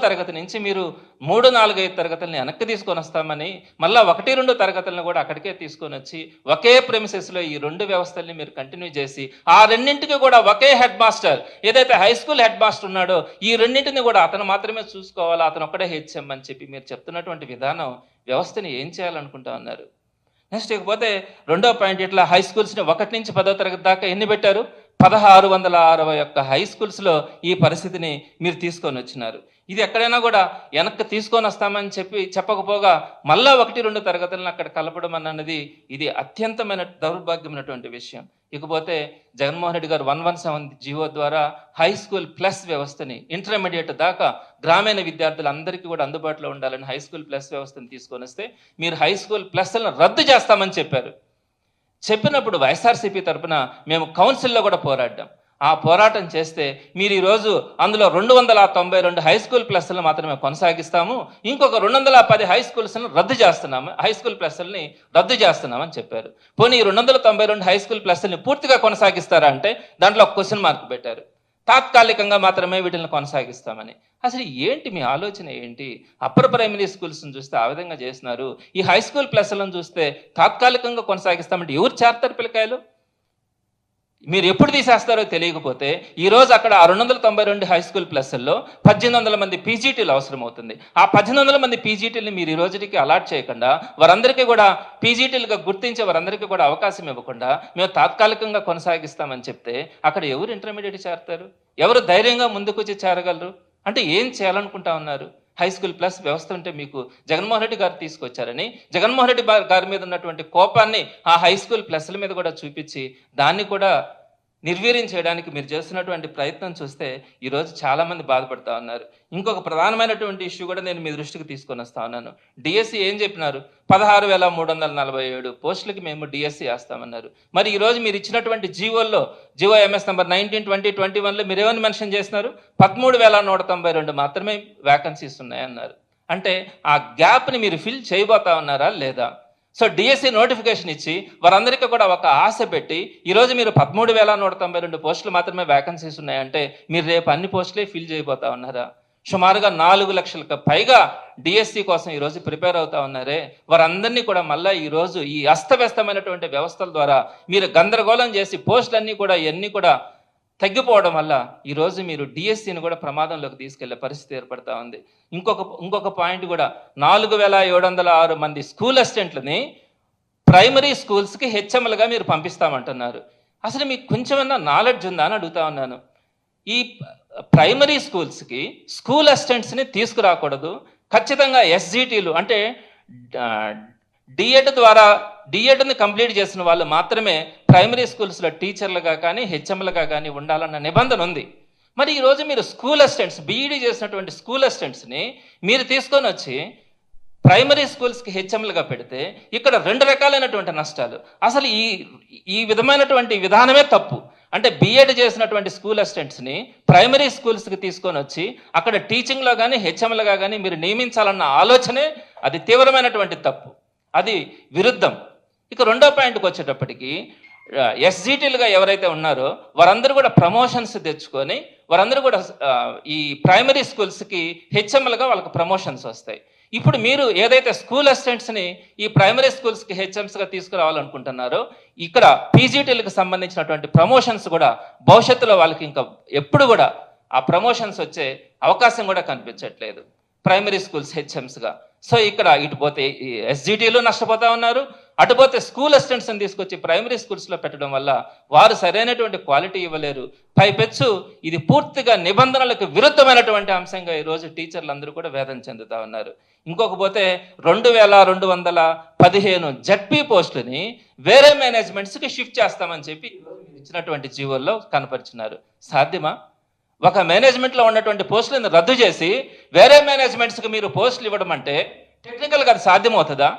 తరగతి నుంచి మీరు 3, 4, 5 తరగతులని వెనక్కి తీసుకొని వస్తామని, మళ్ళీ 1, 2 తరగతులను కూడా అక్కడికే తీసుకొని వచ్చి ఒకే ప్రెమిసెస్లో ఈ 2 వ్యవస్థల్ని మీరు కంటిన్యూ చేసి ఆ రెండింటికి కూడా ఒకే హెడ్ మాస్టర్, ఏదైతే హై స్కూల్ హెడ్ మాస్టర్ ఉన్నాడో ఈ రెండింటిని కూడా అతను మాత్రమే చూసుకోవాలా, అతను ఒక్కడే హెచ్ఎం అని చెప్పి మీరు చెప్తున్నటువంటి విధానం వ్యవస్థని ఏం చేయాలనుకుంటా ఉన్నారు? నెక్స్ట్ ఇకపోతే రెండో పాయింట్, ఇట్లా హై స్కూల్స్ని 1 నుంచి 10వ తరగతి దాకా ఎన్ని పెట్టారు? 1661 హై స్కూల్స్లో ఈ పరిస్థితిని మీరు తీసుకొని వచ్చినారు. ఇది ఎక్కడైనా కూడా వెనక్కి తీసుకొని వస్తామని చెప్పకపోగా మళ్ళా 1, 2 తరగతులను అక్కడ కలపడం అన్నది ఇది అత్యంతమైన దౌర్భాగ్యమైనటువంటి విషయం. ఇకపోతే జగన్మోహన్ రెడ్డి గారు 117 జీవో ద్వారా హై స్కూల్ ప్లస్ వ్యవస్థని ఇంటర్మీడియట్ దాకా గ్రామీణ విద్యార్థులందరికీ కూడా అందుబాటులో ఉండాలని హై స్కూల్ ప్లస్ వ్యవస్థను తీసుకొని వస్తే మీరు హై స్కూల్ ప్లస్లను రద్దు చేస్తామని చెప్పారు. చెప్పినప్పుడు వైఎస్ఆర్సీపీ తరఫున మేము కౌన్సిల్లో కూడా పోరాడ్డాం. ఆ పోరాటం చేస్తే మీరు ఈరోజు అందులో 292 హై స్కూల్ ప్లస్లను మాత్రమే కొనసాగిస్తాము, ఇంకొక 210 హై స్కూల్స్ను రద్దు చేస్తున్నాము, హై స్కూల్ ప్లస్ని రద్దు చేస్తున్నామని చెప్పారు. పోనీ 292 హై స్కూల్ ప్లస్ని పూర్తిగా కొనసాగిస్తారా అంటే దాంట్లో ఒక క్వశ్చన్ మార్క్ పెట్టారు. తాత్కాలికంగా మాత్రమే వీటిని కొనసాగిస్తామని. అసలు ఏంటి మీ ఆలోచన ఏంటి? అప్పర్ ప్రైమరీ స్కూల్స్ని చూస్తే ఆ విధంగా చేస్తున్నారు, ఈ హై స్కూల్ ప్లస్లను చూస్తే తాత్కాలికంగా కొనసాగిస్తామంటే ఎవరు చేస్తారు పిల్లకాయలు? మీరు ఎప్పుడు తీసేస్తారో తెలియకపోతే ఈరోజు అక్కడ 292 హై స్కూల్ ప్లస్ల్లో 1800 మంది పీజీటీలు అవసరం అవుతుంది. ఆ 1800 మంది పీజీటీలని మీరు ఈ రోజుకి అలాట్ చేయకుండా వారందరికీ కూడా పీజీటీలుగా గుర్తించే వారందరికీ కూడా అవకాశం ఇవ్వకుండా మేము తాత్కాలికంగా కొనసాగిస్తామని చెప్తే అక్కడ ఎవరు ఇంటర్మీడియట్ చేరతారు? ఎవరు ధైర్యంగా ముందుకు వచ్చి చేరగలరు? అంటే ఏం చేయాలనుకుంటా ఉన్నారు? హై స్కూల్ ప్లస్ వ్యవస్థ ఉంటే మీకు జగన్మోహన్ రెడ్డి గారు తీసుకొచ్చారని జగన్మోహన్ రెడ్డి గారి మీద ఉన్నటువంటి కోపాన్ని ఆ హై స్కూల్ ప్లస్ల మీద కూడా చూపించి దాన్ని కూడా నిర్వీర్యం చేయడానికి మీరు చేస్తున్నటువంటి ప్రయత్నం చూస్తే ఈరోజు చాలామంది బాధపడుతూ ఉన్నారు. ఇంకొక ప్రధానమైనటువంటి ఇష్యూ కూడా నేను మీ దృష్టికి తీసుకొని వస్తా ఉన్నాను. డిఎస్సి ఏం చెప్పినారు? 16,347 పోస్టులకి మేము డిఎస్సి వేస్తామన్నారు. మరి ఈరోజు మీరు ఇచ్చినటువంటి జీవో ఎంఎస్ నెంబర్ 19/2021లో మీరేమని మెన్షన్ చేస్తున్నారు? 13,192 మాత్రమే వ్యాకెన్సీస్ ఉన్నాయన్నారు. అంటే ఆ గ్యాప్ని మీరు ఫిల్ చేయబోతా ఉన్నారా లేదా? సో డిఎస్సి నోటిఫికేషన్ ఇచ్చి వారందరికీ కూడా ఒక ఆశ పెట్టి ఈరోజు మీరు 13,192 పోస్టులు మాత్రమే వ్యాకెన్సీస్ ఉన్నాయంటే మీరు రేపు అన్ని పోస్టులే ఫిల్ చేయబోతా ఉన్నారా? సుమారుగా 4 లక్షలకు పైగా డిఎస్సి కోసం ఈరోజు ప్రిపేర్ అవుతా ఉన్నారే, వారందరినీ కూడా మళ్ళీ ఈరోజు ఈ అస్తవ్యస్తమైనటువంటి వ్యవస్థల ద్వారా మీరు గందరగోళం చేసి పోస్టులన్నీ కూడా ఇవన్నీ కూడా తగ్గిపోవడం వల్ల ఈరోజు మీరు డిఎస్సిని కూడా ప్రమాదంలోకి తీసుకెళ్లే పరిస్థితి ఏర్పడతా ఉంది. ఇంకొక పాయింట్ కూడా 4,706 మంది స్కూల్ అసిస్టెంట్లని ప్రైమరీ స్కూల్స్కి హెచ్ఎంలుగా మీరు పంపిస్తామంటున్నారు. అసలు మీకు కొంచెమన్నా నాలెడ్జ్ ఉందా అని అడుగుతా ఉన్నాను. ఈ ప్రైమరీ స్కూల్స్కి స్కూల్ అసిస్టెంట్స్ని తీసుకురాకూడదు, ఖచ్చితంగా ఎస్జిటీలు అంటే డిఎడ్ని కంప్లీట్ చేసిన వాళ్ళు మాత్రమే ప్రైమరీ స్కూల్స్లో టీచర్లుగా కానీ హెచ్ఎంలుగా కానీ ఉండాలన్న నిబంధన ఉంది. మరి ఈరోజు మీరు స్కూల్ అసిస్టెంట్స్ బీఈడీ చేసినటువంటి స్కూల్ అసిస్టెంట్స్ని మీరు తీసుకొని వచ్చి ప్రైమరీ స్కూల్స్కి హెచ్ఎంలుగా పెడితే ఇక్కడ 2 రకాలైనటువంటి నష్టాలు. అసలు ఈ విధమైనటువంటి విధానమే తప్పు. అంటే బీఎడ్ చేసినటువంటి స్కూల్ అసిస్టెంట్స్ని ప్రైమరీ స్కూల్స్కి తీసుకొని వచ్చి అక్కడ టీచింగ్లో కానీ హెచ్ఎంలుగా కానీ మీరు నియమించాలన్న ఆలోచనే అది తీవ్రమైనటువంటి తప్పు, అది విరుద్ధం. ఇక రెండో పాయింట్కి వచ్చేటప్పటికి ఎస్జిటీలుగా ఎవరైతే ఉన్నారో వారందరూ కూడా ప్రమోషన్స్ తెచ్చుకొని వారందరూ కూడా ఈ ప్రైమరీ స్కూల్స్కి హెచ్ఎంలుగా వాళ్ళకి ప్రమోషన్స్ వస్తాయి. ఇప్పుడు మీరు ఏదైతే స్కూల్ అసిస్టెంట్స్ని ఈ ప్రైమరీ స్కూల్స్కి హెచ్ఎంస్గా తీసుకురావాలనుకుంటున్నారో ఇక్కడ పీజీటీలకు సంబంధించినటువంటి ప్రమోషన్స్ కూడా భవిష్యత్తులో వాళ్ళకి ఇంకా ఎప్పుడు కూడా ఆ ప్రమోషన్స్ వచ్చే అవకాశం కూడా కనిపించట్లేదు ప్రైమరీ స్కూల్స్ హెచ్ఎంస్గా. సో ఇక్కడ ఇటుపోతే ఎస్జిటీలు నష్టపోతా ఉన్నారు, అటుపోతే స్కూల్ అసిస్టెంట్స్ని తీసుకొచ్చి ప్రైమరీ స్కూల్స్లో పెట్టడం వల్ల వారు సరైనటువంటి క్వాలిటీ ఇవ్వలేరు. పైపెచ్చు ఇది పూర్తిగా నిబంధనలకు విరుద్ధమైనటువంటి అంశంగా ఈరోజు టీచర్లు అందరూ కూడా వేదన చెందుతా ఉన్నారు. ఇంకొక పోతే 2,215 జడ్పీ పోస్టులని వేరే మేనేజ్మెంట్స్కి షిఫ్ట్ చేస్తామని చెప్పి ఇచ్చినటువంటి జీవోల్లో కనపరిచినారు. సాధ్యమా? ఒక మేనేజ్మెంట్లో ఉన్నటువంటి పోస్టులను రద్దు చేసి వేరే మేనేజ్మెంట్స్కి మీరు పోస్టులు ఇవ్వడం అంటే టెక్నికల్గా అది సాధ్యమవుతుందా?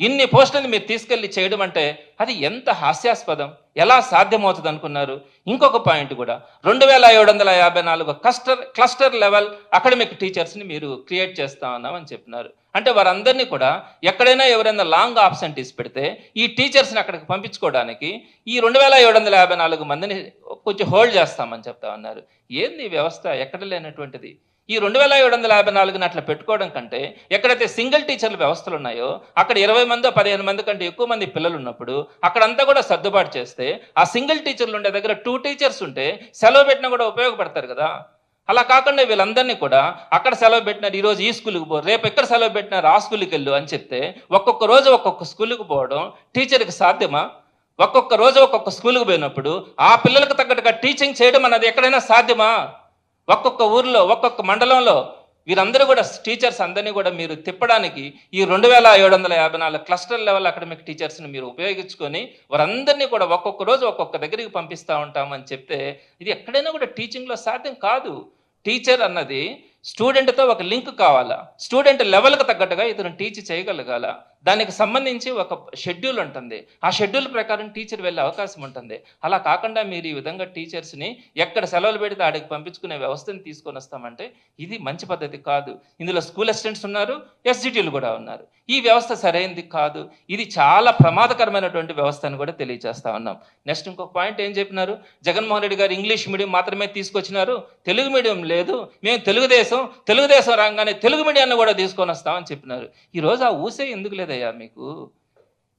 ఇన్ని పోస్టులను మీరు తీసుకెళ్ళి చేయడం అంటే అది ఎంత హాస్యాస్పదం, ఎలా సాధ్యమవుతుంది అనుకున్నారు? ఇంకొక పాయింట్ కూడా 2,754 క్లస్టర్ లెవెల్ అకాడమిక్ టీచర్స్ని మీరు క్రియేట్ చేస్తా ఉన్నామని చెప్పినారు. అంటే వారందరినీ కూడా ఎక్కడైనా ఎవరైనా లాంగ్ ఆబ్సెంటీస్ పెడితే ఈ టీచర్స్ని అక్కడికి పంపించుకోవడానికి ఈ 2,754 మందిని కొంచెం హోల్డ్ చేస్తామని చెప్తా ఉన్నారు. ఏంది వ్యవస్థ? ఎక్కడ లేనటువంటిది. ఈ 2754ని అట్లా పెట్టుకోవడం కంటే ఎక్కడైతే సింగిల్ టీచర్ల వ్యవస్థలు ఉన్నాయో అక్కడ 20 మందో 15 మంది కంటే ఎక్కువ మంది పిల్లలు ఉన్నప్పుడు అక్కడంతా కూడా సర్దుబాటు చేస్తే ఆ సింగిల్ టీచర్లు ఉండే దగ్గర 2 టీచర్స్ ఉంటే సెలవు పెట్టినా కూడా ఉపయోగపడతారు కదా. అలా కాకుండా వీళ్ళందరినీ కూడా అక్కడ సెలవు పెట్టినారు, ఈరోజు ఈ స్కూల్కి పో, రేపు ఎక్కడ సెలవు పెట్టినారు ఆ స్కూల్కి వెళ్ళు అని చెప్తే ఒక్కొక్క రోజు ఒక్కొక్క స్కూల్కి పోవడం టీచర్కి సాధ్యమా? ఒక్కొక్క రోజు ఒక్కొక్క స్కూల్కి పోయినప్పుడు ఆ పిల్లలకు తగ్గట్టుగా టీచింగ్ చేయడం అన్నది ఎక్కడైనా సాధ్యమా? ఒక్కొక్క ఊర్లో ఒక్కొక్క మండలంలో వీరందరూ కూడా టీచర్స్ అందరినీ కూడా మీరు తిప్పడానికి ఈ 2754 క్లస్టర్ లెవెల్ అకాడమిక్ టీచర్స్ని మీరు ఉపయోగించుకొని వారందరినీ కూడా ఒక్కొక్క రోజు ఒక్కొక్క దగ్గరికి పంపిస్తూ ఉంటామని చెప్తే ఇది ఎక్కడైనా కూడా టీచింగ్లో సాధ్యం కాదు. టీచర్ అన్నది స్టూడెంట్తో ఒక లింక్ కావాలా, స్టూడెంట్ లెవెల్కి తగ్గట్టుగా ఇతను టీచ్ చేయగలగాల, దానికి సంబంధించి ఒక షెడ్యూల్ ఉంటుంది, ఆ షెడ్యూల్ ప్రకారం టీచర్ వెళ్ళే అవకాశం ఉంటుంది. అలా కాకుండా మీరు ఈ విధంగా టీచర్స్ని ఎక్కడ సెలవులు పెడితే ఆడికి పంపించుకునే వ్యవస్థను తీసుకొని వస్తామంటే ఇది మంచి పద్ధతి కాదు. ఇందులో స్కూల్ అసిస్టెంట్స్ ఉన్నారు, ఎస్జిటీలు కూడా ఉన్నారు. ఈ వ్యవస్థ సరైనది కాదు, ఇది చాలా ప్రమాదకరమైనటువంటి వ్యవస్థ అని కూడా తెలియజేస్తా ఉన్నాం. నెక్స్ట్ ఇంకొక పాయింట్ ఏం చెప్పినారు, జగన్మోహన్ రెడ్డి గారు ఇంగ్లీష్ మీడియం మాత్రమే తీసుకొచ్చినారు, తెలుగు మీడియం లేదు, మేము తెలుగుదేశం రాగానే తెలుగు మీడియాన్ని కూడా తీసుకొని వస్తామని చెప్పినారు. ఈరోజు ఆ ఊసే ఎందుకు లేదయ్యా మీకు?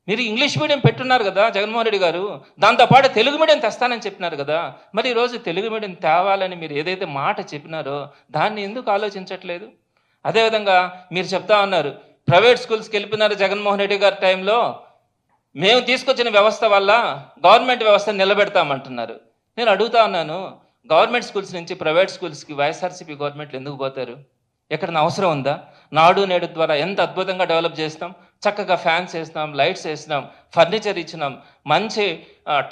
మీరు ఇంగ్లీష్ మీడియం పెట్టున్నారు కదా జగన్మోహన్ రెడ్డి గారు, దాంతోపాటు తెలుగు మీడియం తెస్తానని చెప్పినారు కదా, మరి ఈరోజు తెలుగు మీడియం తేవాలని మీరు ఏదైతే మాట చెప్పినారో దాన్ని ఎందుకు ఆలోచించట్లేదు? అదేవిధంగా మీరు చెప్తా ఉన్నారు ప్రైవేట్ స్కూల్స్కి వెళ్ళిపోయినారు జగన్మోహన్ రెడ్డి గారి టైంలో, మేము తీసుకొచ్చిన వ్యవస్థ వల్ల గవర్నమెంట్ వ్యవస్థను నిలబెడతామంటున్నారు. నేను అడుగుతా ఉన్నాను, గవర్నమెంట్ స్కూల్స్ నుంచి ప్రైవేట్ స్కూల్స్కి వైఎస్ఆర్సీపీ గవర్నమెంట్లు ఎందుకు పోతారు? ఎక్కడన్నా అవసరం ఉందా? నాడు నేడు ద్వారా ఎంత అద్భుతంగా డెవలప్ చేస్తాం, చక్కగా ఫ్యాన్స్ వేసినాం, లైట్స్ వేసినాం, ఫర్నిచర్ ఇచ్చినాం, మంచి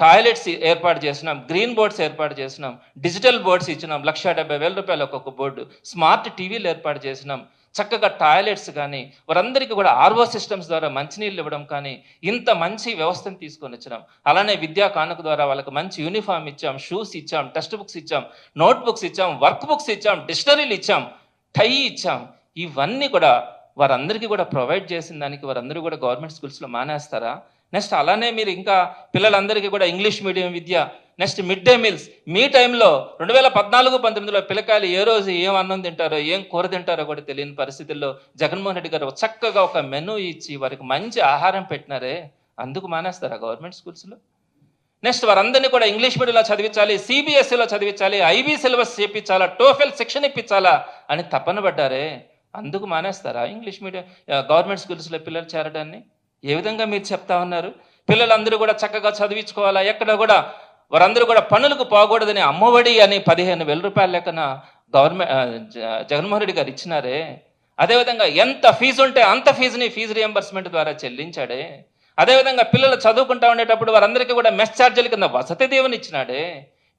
టాయిలెట్స్ ఏర్పాటు చేసినాం, గ్రీన్ బోర్డ్స్ ఏర్పాటు చేసినాం, డిజిటల్ బోర్డ్స్ ఇచ్చినాం, 1,70,000 రూపాయలు ఒక్కొక్క బోర్డు, స్మార్ట్ టీవీలు ఏర్పాటు చేసినాం, చక్కగా టాయిలెట్స్ కానీ వారందరికీ కూడా ఆర్ఓ సిస్టమ్స్ ద్వారా మంచినీళ్ళు ఇవ్వడం కానీ ఇంత మంచి వ్యవస్థను తీసుకొని వచ్చినాం. అలానే విద్యా కానుక ద్వారా వాళ్ళకి మంచి యూనిఫామ్ ఇచ్చాం, షూస్ ఇచ్చాం, టెక్స్ట్ బుక్స్ ఇచ్చాం, నోట్ బుక్స్ ఇచ్చాం, వర్క్ బుక్స్ ఇచ్చాం, డిక్షనరీలు ఇచ్చాం, టై ఇచ్చాం. ఇవన్నీ కూడా వారందరికీ కూడా ప్రొవైడ్ చేసిన దానికి వారందరూ కూడా గవర్నమెంట్ స్కూల్స్లో మానేస్తారా? నెక్స్ట్ అలానే మీరు ఇంకా పిల్లలందరికీ కూడా ఇంగ్లీష్ మీడియం విద్య, నెక్స్ట్ మిడ్ డే మీల్స్. మీ టైంలో 2014-19లో పిల్లకాయలు ఏ రోజు ఏం అన్నం తింటారో ఏం కూర తింటారో కూడా తెలియని పరిస్థితుల్లో జగన్మోహన్ రెడ్డి గారు చక్కగా ఒక మెనూ ఇచ్చి వారికి మంచి ఆహారం పెట్టినారే, అందుకు మానేస్తారా గవర్నమెంట్ స్కూల్స్లో? నెక్స్ట్ వారందరినీ కూడా ఇంగ్లీష్ మీడియంలో చదివించాలి, సిబిఎస్ఈలో చదివించాలి, ఐబీ సిలబస్ చేయించాలా, టోఫెల్ శిక్షణ ఇప్పించాలా అని తప్పన పడ్డారే, అందుకు మానేస్తారా ఇంగ్లీష్ మీడియం గవర్నమెంట్ స్కూల్స్లో పిల్లలు చేరడాన్ని? ఏ విధంగా మీరు చెప్తా ఉన్నారు? పిల్లలందరూ కూడా చక్కగా చదివించుకోవాలా, ఎక్కడ కూడా వారందరూ కూడా పనులకు పోకూడదని అమ్మఒడి అని 15,000 రూపాయల లెక్కన జగన్మోహన్ రెడ్డి గారు ఇచ్చినారే. అదేవిధంగా ఎంత ఫీజు ఉంటే అంత ఫీజుని ఫీజు రియంబర్స్మెంట్ ద్వారా చెల్లించాడే. అదేవిధంగా పిల్లలు చదువుకుంటా ఉండేటప్పుడు వారందరికీ కూడా మెస్ ఛార్జీల కింద వసతి దీవెన ఇచ్చినాడే.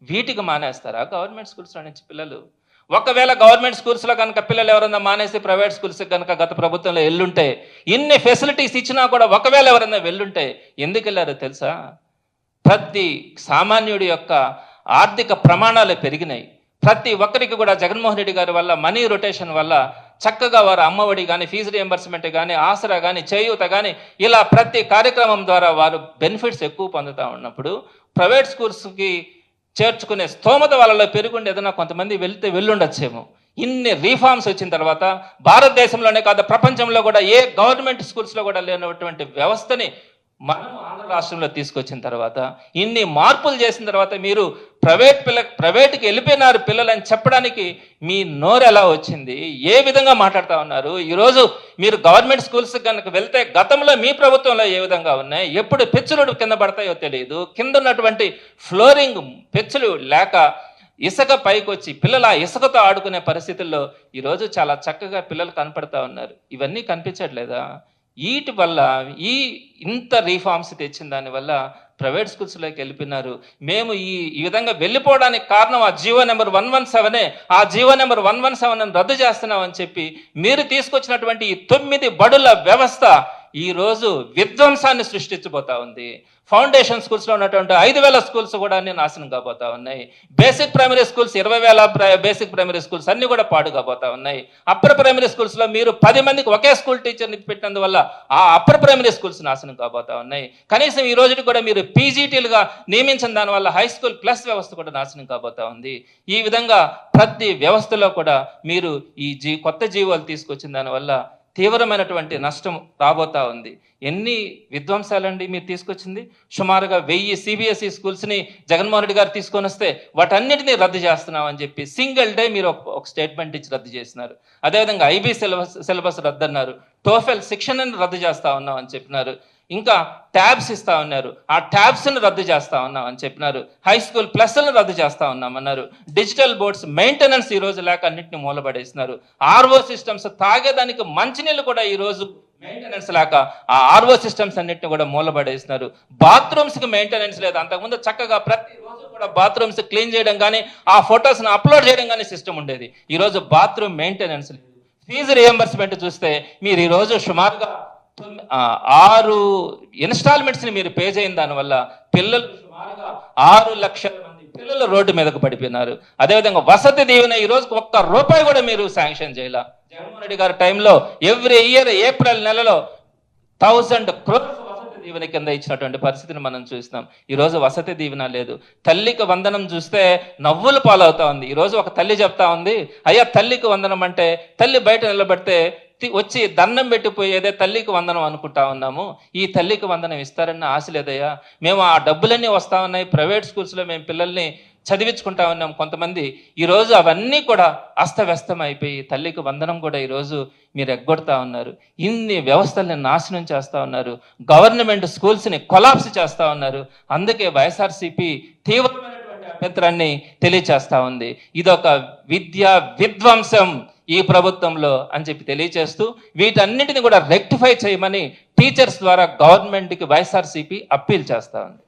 వీటికి మానేస్తారా గవర్నమెంట్ స్కూల్స్లో నుంచి పిల్లలు? ఒకవేళ గవర్నమెంట్ స్కూల్స్లో కనుక పిల్లలు ఎవరన్నా మానేసి ప్రైవేట్ స్కూల్స్కి కనుక గత ప్రభుత్వంలో వెళ్ళుంటే, ఇన్ని ఫెసిలిటీస్ ఇచ్చినా కూడా ఒకవేళ ఎవరన్నా వెళ్ళుంటే ఎందుకు వెళ్ళారో తెలుసా? ప్రతి సామాన్యుడి యొక్క ఆర్థిక ప్రమాణాలు పెరిగినాయి. ప్రతి ఒక్కరికి కూడా జగన్మోహన్ రెడ్డి గారి వల్ల మనీ రొటేషన్ వల్ల చక్కగా వారు అమ్మఒడి కానీ, ఫీజు రియంబర్స్మెంట్ కానీ, ఆసరా కానీ, చేయూత కానీ, ఇలా ప్రతి కార్యక్రమం ద్వారా వారు బెనిఫిట్స్ ఎక్కువ పొందుతూ ఉన్నప్పుడు ప్రైవేట్ స్కూల్స్కి చేర్చుకునే స్తోమత వాళ్ళలో పెరుగుండి ఏదైనా కొంతమంది వెళ్ళుండొచ్చేమో. ఇన్ని రీఫార్మ్స్ వచ్చిన తర్వాత భారతదేశంలోనే కాదు ప్రపంచంలో కూడా ఏ గవర్నమెంట్ స్కూల్స్లో కూడా లేనటువంటి వ్యవస్థని మనం ఆంధ్ర రాష్ట్రంలో తీసుకొచ్చిన తర్వాత, ఇన్ని మార్పులు చేసిన తర్వాత మీరు ప్రైవేట్కి వెళ్ళిపోయినారు పిల్లలని చెప్పడానికి మీ నోరు ఎలా వచ్చింది? ఏ విధంగా మాట్లాడుతూ ఉన్నారు? ఈరోజు మీరు గవర్నమెంట్ స్కూల్స్కి కనుక వెళ్తే గతంలో మీ ప్రభుత్వంలో ఏ విధంగా ఉన్నాయి, ఎప్పుడు పెచ్చులు కింద పడతాయో తెలియదు, కింద ఉన్నటువంటి ఫ్లోరింగ్ పెచ్చులు లేక ఇసుక పైకి వచ్చి పిల్లలు ఆ ఇసుకతో ఆడుకునే పరిస్థితుల్లో ఈరోజు చాలా చక్కగా పిల్లలు కనపడతా ఉన్నారు. ఇవన్నీ కనిపించట్లేదా? వీటి వల్ల ఇంత రీఫార్మ్స్ తెచ్చిన దానివల్ల ప్రైవేట్ స్కూల్స్లోకి వెళ్ళిపోయినారు. మేము ఈ విధంగా వెళ్ళిపోవడానికి కారణం ఆ జీవో నెంబర్ 117, ఆ జీవో నెంబర్ 117 రద్దు చేస్తున్నామని చెప్పి మీరు తీసుకొచ్చినటువంటి ఈ 9 బడుల వ్యవస్థ ఈ రోజు విధ్వంసాన్ని సృష్టించబోతా ఉంది. ఫౌండేషన్ స్కూల్స్లో ఉన్నటువంటి 5,000 స్కూల్స్ కూడా అన్ని నాశనం కాబోతా ఉన్నాయి. Basic primary schools 20,000 basic primary schools అన్ని కూడా పాడు కాబోతా ఉన్నాయి. అప్పర్ ప్రైమరీ స్కూల్స్లో మీరు 10 మందికి ఒకే స్కూల్ టీచర్ని పెట్టినందువల్ల ఆ అప్పర్ ప్రైమరీ స్కూల్స్ నాశనం కాబోతా ఉన్నాయి. కనీసం ఈ రోజుకి కూడా మీరు పీజీటీలుగా నియమించిన దానివల్ల హై స్కూల్ ప్లస్ వ్యవస్థ కూడా నాశనం కాబోతా ఉంది. ఈ విధంగా ప్రతి వ్యవస్థలో కూడా మీరు ఈ కొత్త జీవోలు తీసుకొచ్చిన దానివల్ల తీవ్రమైనటువంటి నష్టం రాబోతా ఉంది. ఎన్ని విధ్వంసాలండి మీరు తీసుకొచ్చింది? సుమారుగా 1000 CBSE స్కూల్స్ని జగన్మోహన్ రెడ్డి గారు తీసుకొని వస్తే వాటన్నిటినీ రద్దు చేస్తున్నామని చెప్పి సింగిల్ డే మీరు ఒక స్టేట్మెంట్ ఇచ్చి రద్దు చేసినారు. అదేవిధంగా IB సిలబస్ రద్దు అన్నారు. టోఫెల్ శిక్షణను రద్దు చేస్తా ఉన్నాం అని చెప్పినారు. ఇంకా ట్యాబ్స్ ఇస్తా ఉన్నారు, ఆ ట్యాబ్స్ను రద్దు చేస్తా ఉన్నాం అని చెప్పినారు. హై స్కూల్ ప్లస్లను రద్దు చేస్తా ఉన్నామన్నారు. డిజిటల్ బోర్డ్స్ మెయింటెనెన్స్ ఈ రోజు లేక అన్నింటినీ మూలబడేసినారు. RO సిస్టమ్స్ తాగేదానికి మంచినీళ్ళు కూడా ఈ రోజు మెయింటెనెన్స్ లేక ఆ RO సిస్టమ్స్ అన్నింటినీ కూడా మూలబడేసినారు. బాత్రూమ్స్కి మెయింటెనెన్స్ లేదు. అంతకుముందు చక్కగా ప్రతిరోజు కూడా బాత్రూమ్స్ క్లీన్ చేయడం కానీ ఆ ఫొటోస్ని అప్లోడ్ చేయడం కానీ సిస్టమ్ ఉండేది. ఈరోజు బాత్రూమ్ మెయింటెనెన్స్ లేదు. ఫీజు రియంబర్స్మెంట్ చూస్తే మీరు ఈరోజు సుమారుగా 6 ఇన్స్టాల్మెంట్స్ని మీరు పే చేయని దానివల్ల పిల్లలు సుమారుగా 6 లక్షల మంది పిల్లలు రోడ్డు మీదకు పడిపోయినారు. అదేవిధంగా వసతి దీవెన ఈ రోజుకి ₹1 కూడా మీరు శాంక్షన్ చేయాల. జగన్మోహన్ రెడ్డి గారి టైంలో ఎవ్రీ ఇయర్ ఏప్రిల్ నెలలో 1000 crores వసతి దీవెన కింద ఇచ్చినటువంటి పరిస్థితిని మనం చూస్తున్నాం. ఈరోజు వసతి దీవెన లేదు. తల్లికి వందనం చూస్తే నవ్వులు పాలవుతా ఉంది. ఈరోజు ఒక తల్లి చెప్తా ఉంది, అయ్యా తల్లికి వందనం అంటే తల్లి బయట నిలబడితే వచ్చి దండం పెట్టిపోయేదే తల్లికి వందనం అనుకుంటా ఉన్నాము. ఈ తల్లికి వందనం ఇస్తారన్న ఆశ లేదయ్యా. మేము ఆ డబ్బులన్నీ వస్తూ ఉన్నాయి, ప్రైవేట్ స్కూల్స్లో మేము పిల్లల్ని చదివించుకుంటా ఉన్నాం. కొంతమంది ఈరోజు అవన్నీ కూడా అస్తవ్యస్తం అయిపోయి తల్లికి వందనం కూడా ఈరోజు మీరు ఎగ్గొడతా ఉన్నారు. ఇన్ని వ్యవస్థల్ని నాశనం చేస్తూ ఉన్నారు. గవర్నమెంట్ స్కూల్స్ని కొలాప్స్ చేస్తూ ఉన్నారు. అందుకే వైఎస్ఆర్సీపీ తీవ్రమైనటువంటి అభ్యంతరాన్ని తెలియచేస్తూ ఉంది. ఇదొక విద్యా విధ్వంసం ఈ ప్రభుత్వంలో అని చెప్పి తెలియచేస్తూ వీటన్నిటిని కూడా రెక్టిఫై చేయమని టీచర్స్ ద్వారా గవర్నమెంట్కి వైఎస్ఆర్సీపీ అప్పీల్ చేస్తూ ఉంది.